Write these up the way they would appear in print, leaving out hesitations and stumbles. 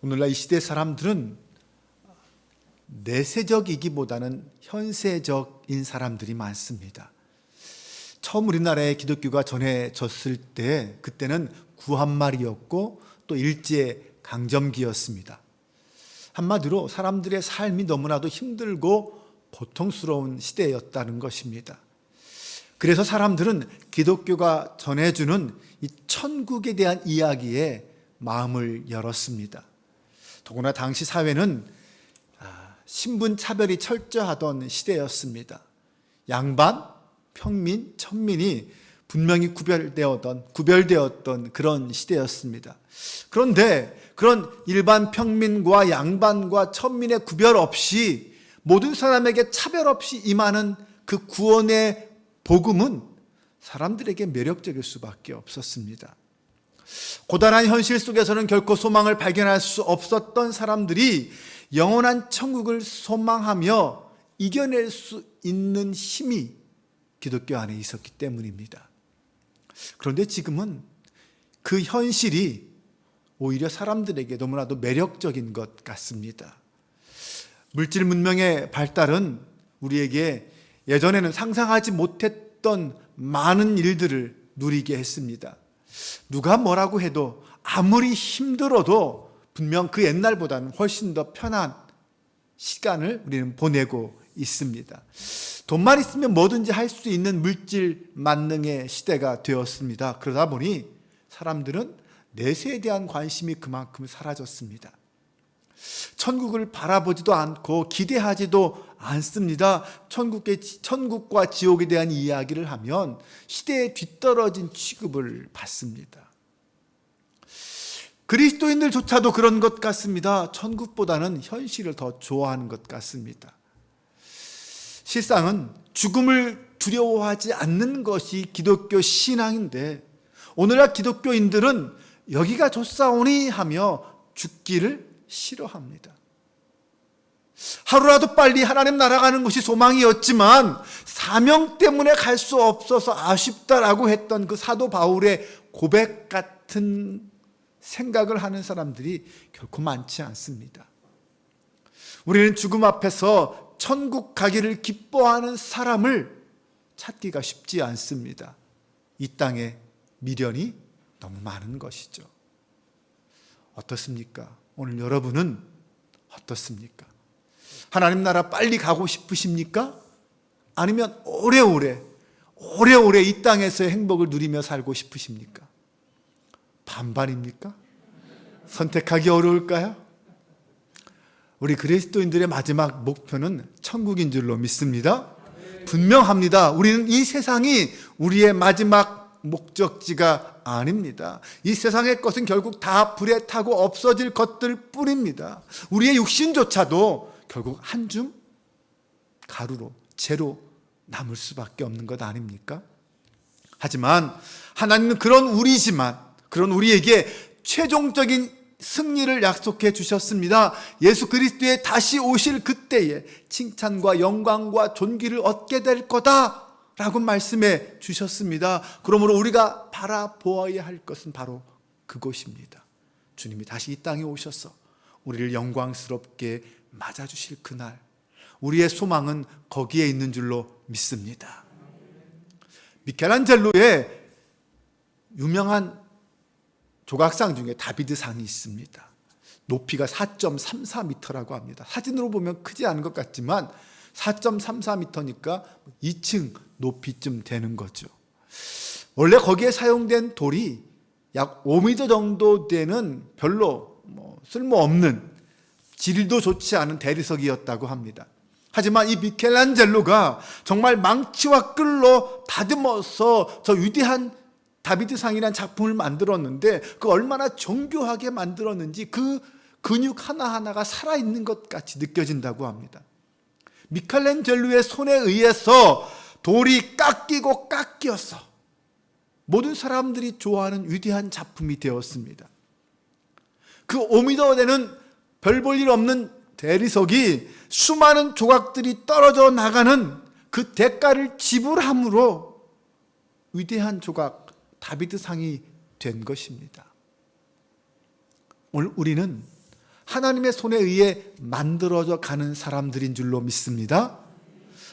오늘날 이 시대 사람들은 내세적이기보다는 현세적인 사람들이 많습니다. 처음 우리나라에 기독교가 전해졌을 때 그때는 구한말이었고 또 일제강점기였습니다. 한마디로 사람들의 삶이 너무나도 힘들고 고통스러운 시대였다는 것입니다. 그래서 사람들은 기독교가 전해주는 이 천국에 대한 이야기에 마음을 열었습니다. 더구나 당시 사회는 신분 차별이 철저하던 시대였습니다. 양반, 평민, 천민이 분명히 구별되었던 그런 시대였습니다. 그런데 그런 일반 평민과 양반과 천민의 구별 없이 모든 사람에게 차별 없이 임하는 그 구원의 복음은 사람들에게 매력적일 수밖에 없었습니다. 고단한 현실 속에서는 결코 소망을 발견할 수 없었던 사람들이 영원한 천국을 소망하며 이겨낼 수 있는 힘이 기독교 안에 있었기 때문입니다. 그런데 지금은 그 현실이 오히려 사람들에게 너무나도 매력적인 것 같습니다. 물질 문명의 발달은 우리에게 예전에는 상상하지 못했던 많은 일들을 누리게 했습니다. 누가 뭐라고 해도 아무리 힘들어도 분명 그 옛날보다는 훨씬 더 편한 시간을 우리는 보내고 있습니다. 돈만 있으면 뭐든지 할 수 있는 물질 만능의 시대가 되었습니다. 그러다 보니 사람들은 내세에 대한 관심이 그만큼 사라졌습니다. 천국을 바라보지도 않고 기대하지도 않습니다. 천국과 지옥에 대한 이야기를 하면 시대에 뒤떨어진 취급을 받습니다. 그리스도인들조차도 그런 것 같습니다. 천국보다는 현실을 더 좋아하는 것 같습니다. 실상은 죽음을 두려워하지 않는 것이 기독교 신앙인데 오늘날 기독교인들은 여기가 좋사오니 하며 죽기를 싫어합니다. 하루라도 빨리 하나님 나라 가는 것이 소망이었지만 사명 때문에 갈 수 없어서 아쉽다라고 했던 그 사도 바울의 고백 같은 생각을 하는 사람들이 결코 많지 않습니다. 우리는 죽음 앞에서 천국 가기를 기뻐하는 사람을 찾기가 쉽지 않습니다. 이 땅에 미련이 너무 많은 것이죠. 어떻습니까? 오늘 여러분은 어떻습니까? 하나님 나라 빨리 가고 싶으십니까? 아니면 오래오래 이 땅에서의 행복을 누리며 살고 싶으십니까? 반반입니까? 선택하기 어려울까요? 우리 그리스도인들의 마지막 목표는 천국인 줄로 믿습니다. 분명합니다. 우리는 이 세상이 우리의 마지막 목적지가 아닙니다. 이 세상의 것은 결국 다 불에 타고 없어질 것들 뿐입니다. 우리의 육신조차도 결국 한 줌 가루로 재로 남을 수밖에 없는 것 아닙니까? 하지만 하나님은 그런 우리에게 최종적인 승리를 약속해 주셨습니다. 예수 그리스도의 다시 오실 그때에 칭찬과 영광과 존귀를 얻게 될 거다라고 말씀해 주셨습니다. 그러므로 우리가 바라보아야 할 것은 바로 그것입니다. 주님이 다시 이 땅에 오셔서 우리를 영광스럽게 맞아주실 그날, 우리의 소망은 거기에 있는 줄로 믿습니다. 미켈란젤로의 유명한 조각상 중에 다비드상이 있습니다. 높이가 4.34m라고 합니다. 사진으로 보면 크지 않은 것 같지만 4.34m니까 2층 높이쯤 되는 거죠. 원래 거기에 사용된 돌이 약 5m 정도 되는 별로 쓸모없는 질도 좋지 않은 대리석이었다고 합니다. 하지만 이 미켈란젤로가 정말 망치와 끌로 다듬어서 저 위대한 다비드상이라는 작품을 만들었는데 그 얼마나 정교하게 만들었는지 그 근육 하나하나가 살아있는 것 같이 느껴진다고 합니다. 미켈란젤로의 손에 의해서 돌이 깎여서 모든 사람들이 좋아하는 위대한 작품이 되었습니다. 그 5m 되는 별 볼 일 없는 대리석이 수많은 조각들이 떨어져 나가는 그 대가를 지불함으로 위대한 조각 다비드상이 된 것입니다. 오늘 우리는 하나님의 손에 의해 만들어져 가는 사람들인 줄로 믿습니다.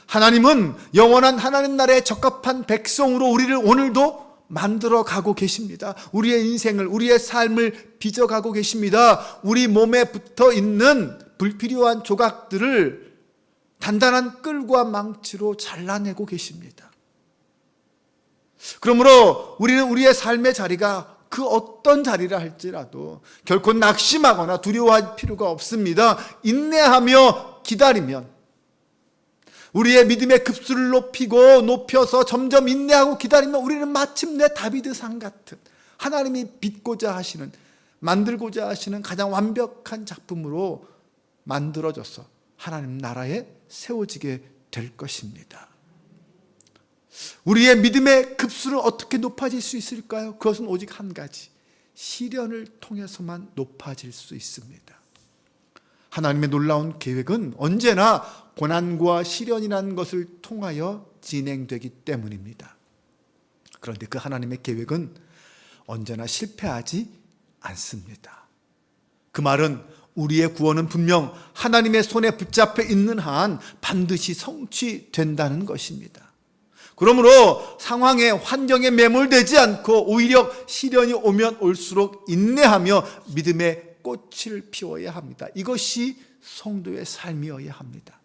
하나님은 영원한 하나님 나라에 적합한 백성으로 우리를 오늘도 만들어 가고 계십니다. 우리의 인생을, 우리의 삶을 빚어가고 계십니다. 우리 몸에 붙어 있는 불필요한 조각들을 단단한 끌과 망치로 잘라내고 계십니다. 그러므로 우리는 우리의 삶의 자리가 그 어떤 자리라 할지라도 결코 낙심하거나 두려워할 필요가 없습니다. 인내하며 기다리면, 우리의 믿음의 급수를 높여서 점점 인내하고 기다리면 우리는 마침내 다비드상 같은 하나님이 빚고자 하시는, 만들고자 하시는 가장 완벽한 작품으로 만들어져서 하나님 나라에 세워지게 될 것입니다. 우리의 믿음의 급수는 어떻게 높아질 수 있을까요? 그것은 오직 한 가지, 시련을 통해서만 높아질 수 있습니다. 하나님의 놀라운 계획은 언제나 고난과 시련이라는 것을 통하여 진행되기 때문입니다. 그런데 그 하나님의 계획은 언제나 실패하지 않습니다. 그 말은 우리의 구원은 분명 하나님의 손에 붙잡혀 있는 한 반드시 성취된다는 것입니다. 그러므로 상황에, 환경에 매몰되지 않고 오히려 시련이 오면 올수록 인내하며 믿음의 꽃을 피워야 합니다. 이것이 성도의 삶이어야 합니다.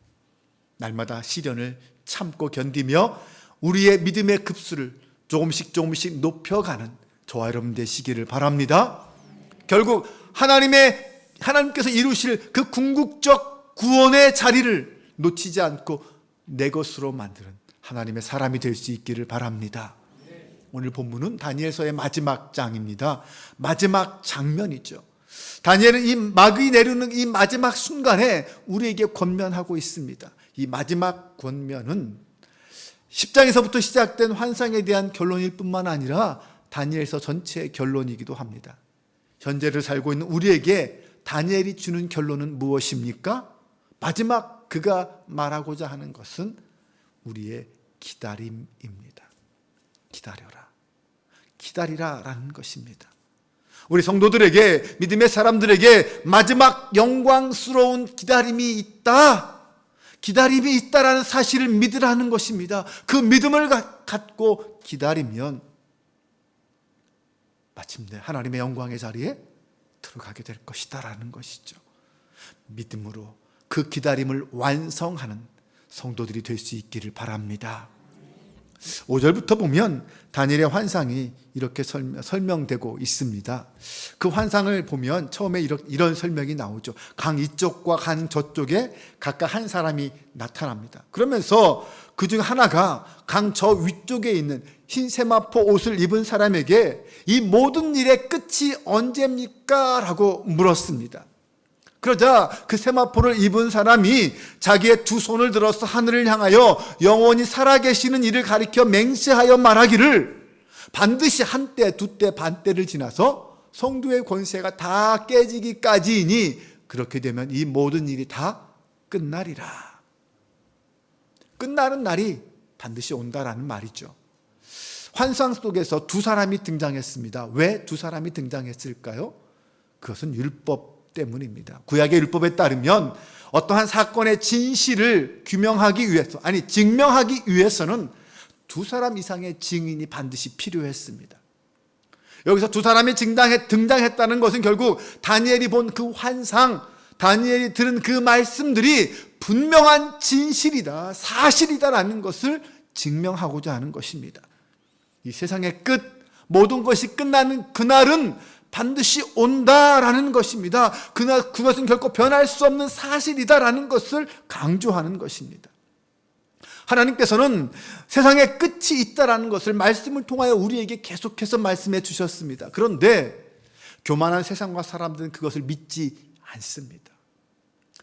날마다 시련을 참고 견디며 우리의 믿음의 급수를 조금씩 높여가는 저와 여러분 되시기를 바랍니다. 결국 하나님께서 이루실 그 궁극적 구원의 자리를 놓치지 않고 내 것으로 만드는 하나님의 사람이 될 수 있기를 바랍니다. 오늘 본문은 다니엘서의 마지막 장입니다. 마지막 장면이죠. 다니엘은 이 막이 내리는 이 마지막 순간에 우리에게 권면하고 있습니다. 이 마지막 권면은 10장에서부터 시작된 환상에 대한 결론일 뿐만 아니라 다니엘서 전체의 결론이기도 합니다. 현재를 살고 있는 우리에게 다니엘이 주는 결론은 무엇입니까? 마지막 그가 말하고자 하는 것은 우리의 기다림입니다. 기다려라, 기다리라 라는 것입니다. 우리 성도들에게, 믿음의 사람들에게 마지막 영광스러운 기다림이 있다라는 사실을 믿으라는 것입니다. 그 믿음을 갖고 기다리면 마침내 하나님의 영광의 자리에 들어가게 될 것이다라는 것이죠. 믿음으로 그 기다림을 완성하는 성도들이 될 수 있기를 바랍니다. 5절부터 보면 다니엘의 환상이 이렇게 설명되고 있습니다. 그 환상을 보면 처음에 이런 설명이 나오죠. 강 이쪽과 강 저쪽에 각각 한 사람이 나타납니다. 그러면서 그중 하나가 강 저 위쪽에 있는 흰 세마포 옷을 입은 사람에게 이 모든 일의 끝이 언제입니까? 라고 물었습니다. 그러자 그 세마포를 입은 사람이 자기의 두 손을 들어서 하늘을 향하여 영원히 살아계시는 이를 가리켜 맹세하여 말하기를 반드시 한때, 두때, 반때를 지나서 성도의 권세가 다 깨지기까지이니 그렇게 되면 이 모든 일이 다 끝나리라. 끝나는 날이 반드시 온다라는 말이죠. 환상 속에서 두 사람이 등장했습니다. 왜 두 사람이 등장했을까요? 그것은 율법 때문입니다. 구약의 율법에 따르면 어떠한 사건의 진실을 증명하기 위해서는 두 사람 이상의 증인이 반드시 필요했습니다. 여기서 두 사람이 등장했다는 것은 결국 다니엘이 본 그 환상, 다니엘이 들은 그 말씀들이 분명한 진실이다, 사실이다라는 것을 증명하고자 하는 것입니다. 이 세상의 끝, 모든 것이 끝나는 그날은 반드시 온다라는 것입니다. 그것은 결코 변할 수 없는 사실이다라는 것을 강조하는 것입니다. 하나님께서는 세상에 끝이 있다라는 것을 말씀을 통하여 우리에게 계속해서 말씀해 주셨습니다. 그런데 교만한 세상과 사람들은 그것을 믿지 않습니다.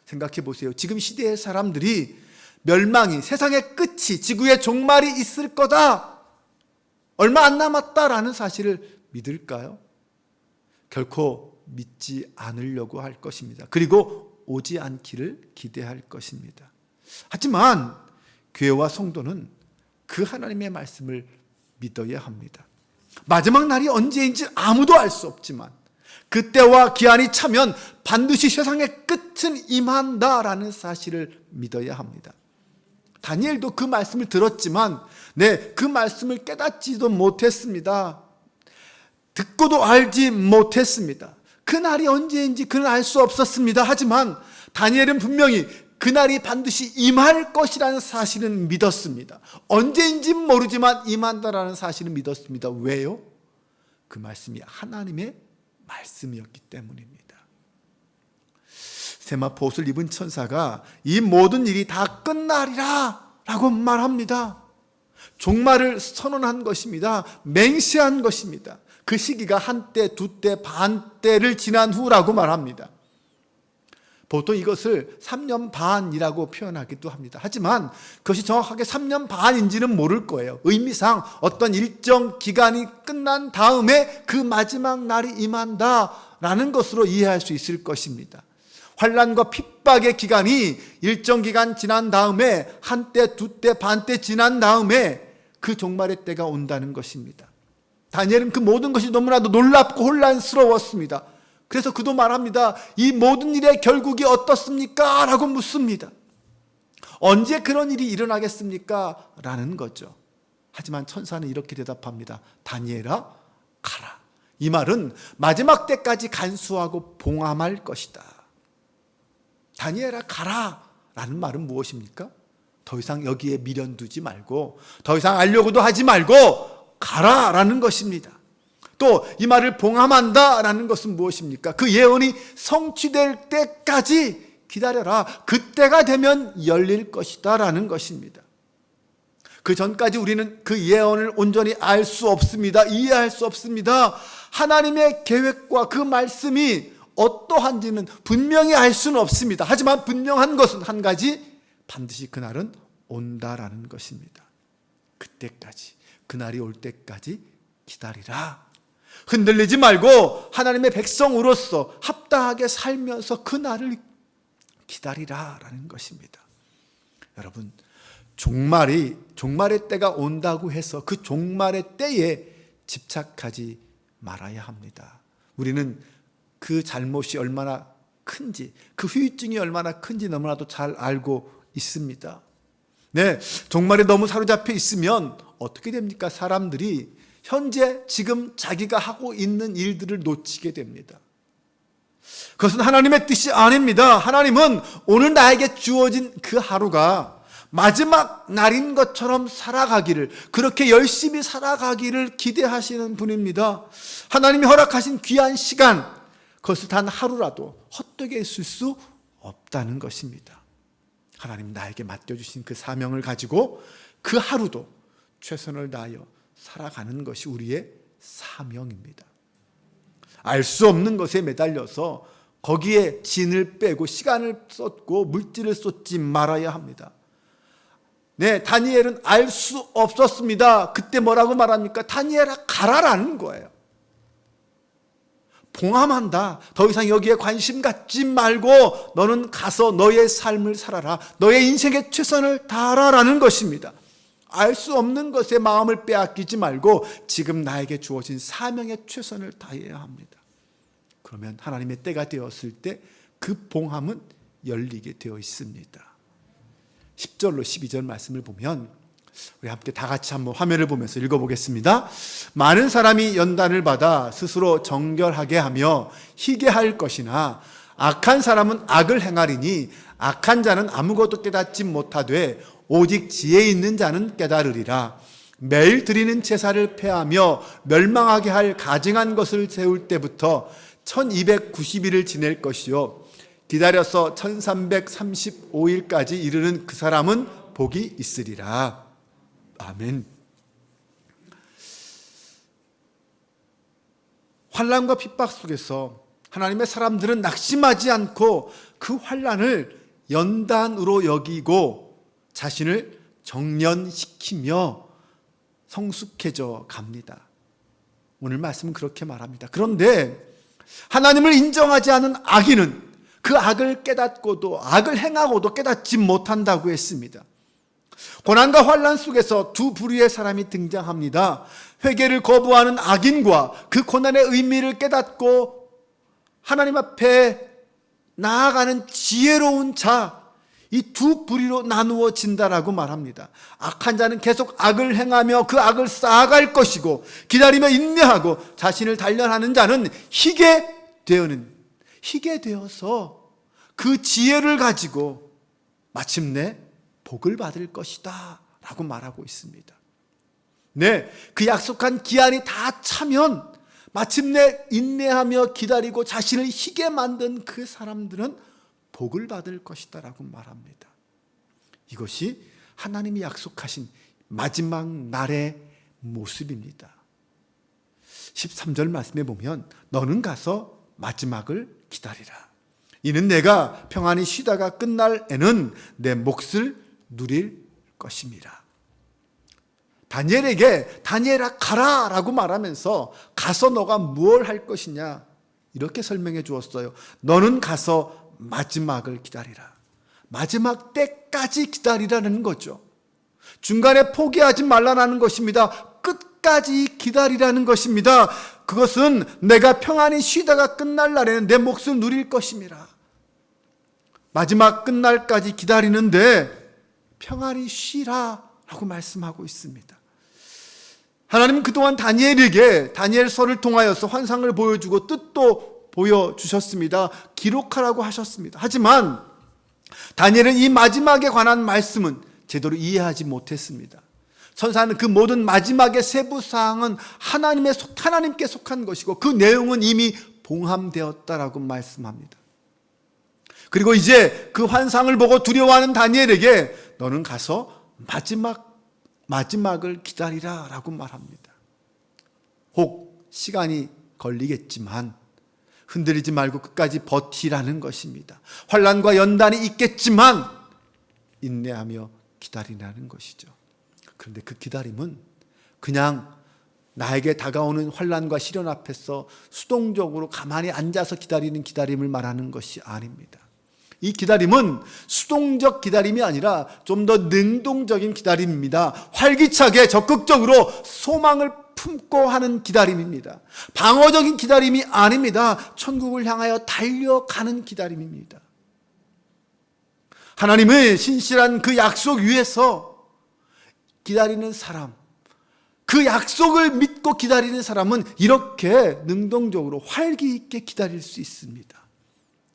생각해 보세요. 지금 시대의 사람들이 멸망이, 세상의 끝이, 지구의 종말이 있을 거다, 얼마 안 남았다라는 사실을 믿을까요? 결코 믿지 않으려고 할 것입니다. 그리고 오지 않기를 기대할 것입니다. 하지만 교회와 성도는 그 하나님의 말씀을 믿어야 합니다. 마지막 날이 언제인지 아무도 알 수 없지만 그때와 기한이 차면 반드시 세상의 끝은 임한다라는 사실을 믿어야 합니다. 다니엘도 그 말씀을 들었지만 그 말씀을 깨닫지도 못했습니다. 듣고도 알지 못했습니다. 그날이 언제인지 그는 알 수 없었습니다. 하지만 다니엘은 분명히 그날이 반드시 임할 것이라는 사실은 믿었습니다. 언제인지 모르지만 임한다라는 사실은 믿었습니다. 왜요? 그 말씀이 하나님의 말씀이었기 때문입니다. 세마포 옷을 입은 천사가 이 모든 일이 다 끝나리라 라고 말합니다. 종말을 선언한 것입니다. 맹세한 것입니다. 그 시기가 한때, 두때, 반때를 지난 후라고 말합니다. 보통 이것을 3년 반이라고 표현하기도 합니다. 하지만 그것이 정확하게 3년 반인지는 모를 거예요. 의미상 어떤 일정 기간이 끝난 다음에 그 마지막 날이 임한다라는 것으로 이해할 수 있을 것입니다. 환난과 핍박의 기간이 일정 기간 지난 다음에 한때, 두때, 반때 지난 다음에 그 종말의 때가 온다는 것입니다. 다니엘은 그 모든 것이 너무나도 놀랍고 혼란스러웠습니다. 그래서 그도 말합니다. 이 모든 일의 결국이 어떻습니까? 라고 묻습니다. 언제 그런 일이 일어나겠습니까? 라는 거죠. 하지만 천사는 이렇게 대답합니다. 다니엘아, 가라. 이 말은 마지막 때까지 간수하고 봉함할 것이다. 다니엘아, 가라. 라는 말은 무엇입니까? 더 이상 여기에 미련 두지 말고, 더 이상 알려고도 하지 말고 가라 라는 것입니다. 또 이 말을 봉함한다 라는 것은 무엇입니까? 그 예언이 성취될 때까지 기다려라. 그때가 되면 열릴 것이다 라는 것입니다. 그 전까지 우리는 그 예언을 온전히 알 수 없습니다. 이해할 수 없습니다. 하나님의 계획과 그 말씀이 어떠한지는 분명히 알 수는 없습니다. 하지만 분명한 것은 한 가지, 반드시 그날은 온다라는 것입니다. 그때까지, 그날이 올 때까지 기다리라. 흔들리지 말고 하나님의 백성으로서 합당하게 살면서 그날을 기다리라라는 것입니다. 여러분, 종말의 때가 온다고 해서 그 종말의 때에 집착하지 말아야 합니다. 우리는 그 잘못이 얼마나 큰지, 그 후유증이 얼마나 큰지 너무나도 잘 알고 있습니다. 종말에 너무 사로잡혀 있으면 어떻게 됩니까? 사람들이 현재 지금 자기가 하고 있는 일들을 놓치게 됩니다. 그것은 하나님의 뜻이 아닙니다. 하나님은 오늘 나에게 주어진 그 하루가 마지막 날인 것처럼 살아가기를, 그렇게 열심히 살아가기를 기대하시는 분입니다. 하나님이 허락하신 귀한 시간, 그것을 단 하루라도 헛되게 쓸 수 없다는 것입니다. 하나님 나에게 맡겨주신 그 사명을 가지고 그 하루도 최선을 다하여 살아가는 것이 우리의 사명입니다. 알 수 없는 것에 매달려서 거기에 진을 빼고 시간을 쏟고 물질을 쏟지 말아야 합니다. 다니엘은 알 수 없었습니다. 그때 뭐라고 말합니까? 다니엘아, 가라라는 거예요. 봉함한다. 더 이상 여기에 관심 갖지 말고 너는 가서 너의 삶을 살아라. 너의 인생에 최선을 다하라라는 것입니다. 알 수 없는 것에 마음을 빼앗기지 말고 지금 나에게 주어진 사명에 최선을 다해야 합니다. 그러면 하나님의 때가 되었을 때 그 봉함은 열리게 되어 있습니다. 10절로 12절 말씀을 보면 우리 함께 다 같이 한번 화면을 보면서 읽어보겠습니다. 많은 사람이 연단을 받아 스스로 정결하게 하며 희게 할 것이나 악한 사람은 악을 행하리니 악한 자는 아무것도 깨닫지 못하되 오직 지혜 있는 자는 깨달으리라. 매일 드리는 제사를 폐하며 멸망하게 할 가증한 것을 세울 때부터 1290일을 지낼 것이요 기다려서 1335일까지 이르는 그 사람은 복이 있으리라. 아멘. 환난과 핍박 속에서 하나님의 사람들은 낙심하지 않고 그 환난을 연단으로 여기고 자신을 정련시키며 성숙해져 갑니다. 오늘 말씀은 그렇게 말합니다. 그런데 하나님을 인정하지 않은 악인은 그 악을 깨닫고도 악을 행하고도 깨닫지 못한다고 했습니다. 고난과 환난 속에서 두 부류의 사람이 등장합니다. 회개를 거부하는 악인과 그 고난의 의미를 깨닫고 하나님 앞에 나아가는 지혜로운 자, 이 두 부류로 나누어진다라고 말합니다. 악한 자는 계속 악을 행하며 그 악을 쌓아갈 것이고, 기다리며 인내하고 자신을 단련하는 자는 희게 되어서 그 지혜를 가지고 마침내 복을 받을 것이다 라고 말하고 있습니다. 네, 그 약속한 기한이 다 차면 마침내 인내하며 기다리고 자신을 희게 만든 그 사람들은 복을 받을 것이다 라고 말합니다. 이것이 하나님이 약속하신 마지막 날의 모습입니다. 13절 말씀에 보면 너는 가서 마지막을 기다리라. 이는 내가 평안히 쉬다가 끝날 에는 내 몫을 누릴 것임이라. 다니엘에게 다니엘아 가라 라고 말하면서 가서 너가 무엇을 할 것이냐 이렇게 설명해 주었어요. 너는 가서 마지막을 기다리라. 마지막 때까지 기다리라는 거죠. 중간에 포기하지 말라는 것입니다. 끝까지 기다리라는 것입니다. 그것은 내가 평안히 쉬다가 끝날 날에는 내 몫을 누릴 것임이라. 마지막 끝날까지 기다리는데 평안히 쉬라 라고 말씀하고 있습니다. 하나님은 그동안 다니엘에게 다니엘서를 통하여서 환상을 보여주고 뜻도 보여주셨습니다. 기록하라고 하셨습니다. 하지만 다니엘은 이 마지막에 관한 말씀은 제대로 이해하지 못했습니다. 선사는 그 모든 마지막의 세부사항은 하나님께 속한 것이고 그 내용은 이미 봉함되었다라고 말씀합니다. 그리고 이제 그 환상을 보고 두려워하는 다니엘에게 너는 가서 마지막을 기다리라 라고 말합니다. 혹 시간이 걸리겠지만 흔들리지 말고 끝까지 버티라는 것입니다. 환난과 연단이 있겠지만 인내하며 기다리라는 것이죠. 그런데 그 기다림은 그냥 나에게 다가오는 환난과 시련 앞에서 수동적으로 가만히 앉아서 기다리는 기다림을 말하는 것이 아닙니다. 이 기다림은 수동적 기다림이 아니라 좀 더 능동적인 기다림입니다. 활기차게 적극적으로 소망을 품고 하는 기다림입니다. 방어적인 기다림이 아닙니다. 천국을 향하여 달려가는 기다림입니다. 하나님의 신실한 그 약속 위에서 기다리는 사람, 그 약속을 믿고 기다리는 사람은 이렇게 능동적으로 활기 있게 기다릴 수 있습니다.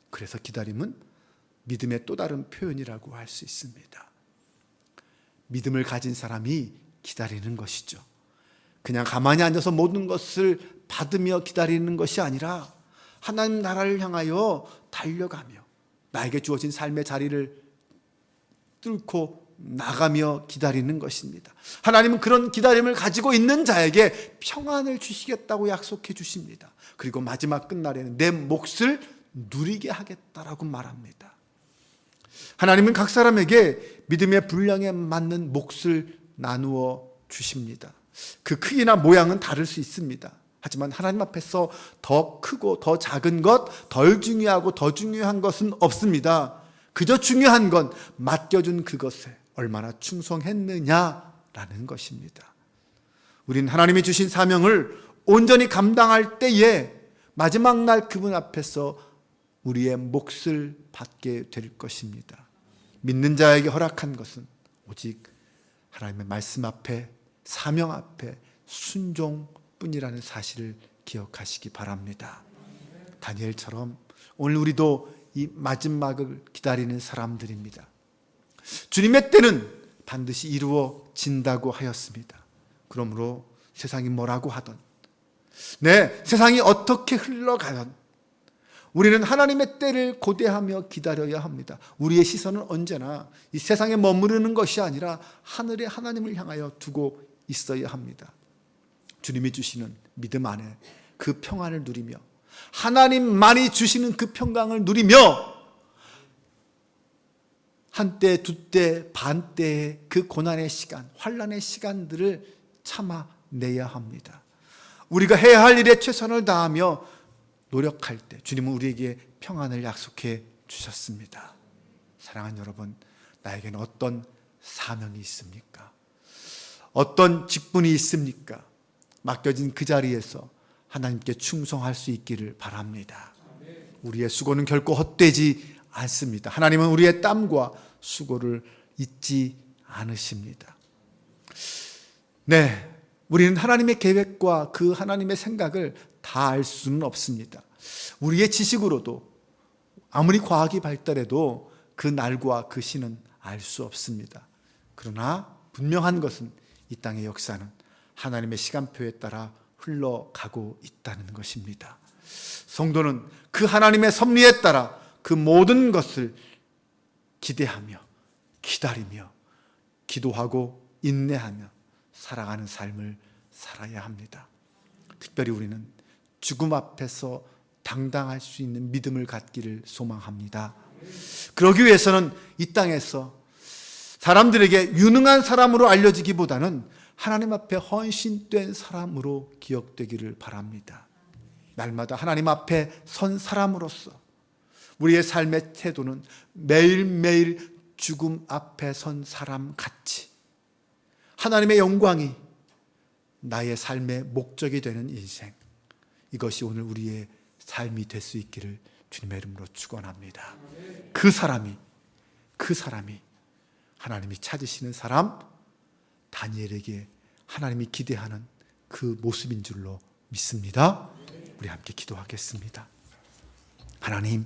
그래서 기다림은 믿음의 또 다른 표현이라고 할 수 있습니다. 믿음을 가진 사람이 기다리는 것이죠. 그냥 가만히 앉아서 모든 것을 받으며 기다리는 것이 아니라 하나님 나라를 향하여 달려가며 나에게 주어진 삶의 자리를 뚫고 나가며 기다리는 것입니다. 하나님은 그런 기다림을 가지고 있는 자에게 평안을 주시겠다고 약속해 주십니다. 그리고 마지막 끝날에는 내 몫을 누리게 하겠다라고 말합니다. 하나님은 각 사람에게 믿음의 분량에 맞는 몫을 나누어 주십니다. 그 크기나 모양은 다를 수 있습니다. 하지만 하나님 앞에서 더 크고 더 작은 것, 덜 중요하고 더 중요한 것은 없습니다. 그저 중요한 건 맡겨준 그것에 얼마나 충성했느냐라는 것입니다. 우린 하나님이 주신 사명을 온전히 감당할 때에 마지막 날 그분 앞에서 우리의 몫을 받게 될 것입니다. 믿는 자에게 허락한 것은 오직 하나님의 말씀 앞에, 사명 앞에 순종뿐이라는 사실을 기억하시기 바랍니다. 다니엘처럼 오늘 우리도 이 마지막을 기다리는 사람들입니다. 주님의 때는 반드시 이루어진다고 하였습니다. 그러므로 세상이 뭐라고 하던, 세상이 어떻게 흘러가던 우리는 하나님의 때를 고대하며 기다려야 합니다. 우리의 시선은 언제나 이 세상에 머무르는 것이 아니라 하늘에 하나님을 향하여 두고 있어야 합니다. 주님이 주시는 믿음 안에 그 평안을 누리며 하나님만이 주시는 그 평강을 누리며 한때, 두때, 반때의 그 고난의 시간, 환난의 시간들을 참아내야 합니다. 우리가 해야 할 일에 최선을 다하며 노력할 때 주님은 우리에게 평안을 약속해 주셨습니다. 사랑하는 여러분, 나에게는 어떤 사명이 있습니까? 어떤 직분이 있습니까? 맡겨진 그 자리에서 하나님께 충성할 수 있기를 바랍니다. 우리의 수고는 결코 헛되지 않습니다. 하나님은 우리의 땀과 수고를 잊지 않으십니다. 네, 우리는 하나님의 계획과 그 하나님의 생각을 다 알 수는 없습니다. 우리의 지식으로도 아무리 과학이 발달해도 그 날과 그 시는 알 수 없습니다. 그러나 분명한 것은 이 땅의 역사는 하나님의 시간표에 따라 흘러가고 있다는 것입니다. 성도는 그 하나님의 섭리에 따라 그 모든 것을 기대하며 기다리며 기도하고 인내하며 살아가는 삶을 살아야 합니다. 특별히 우리는 죽음 앞에서 당당할 수 있는 믿음을 갖기를 소망합니다. 그러기 위해서는 이 땅에서 사람들에게 유능한 사람으로 알려지기보다는 하나님 앞에 헌신된 사람으로 기억되기를 바랍니다. 날마다 하나님 앞에 선 사람으로서 우리의 삶의 태도는 매일매일 죽음 앞에 선 사람 같이 하나님의 영광이 나의 삶의 목적이 되는 인생, 이것이 오늘 우리의 삶이 될 수 있기를 주님의 이름으로 축원합니다. 그 사람이 하나님이 찾으시는 사람, 다니엘에게 하나님이 기대하는 그 모습인 줄로 믿습니다. 우리 함께 기도하겠습니다. 하나님,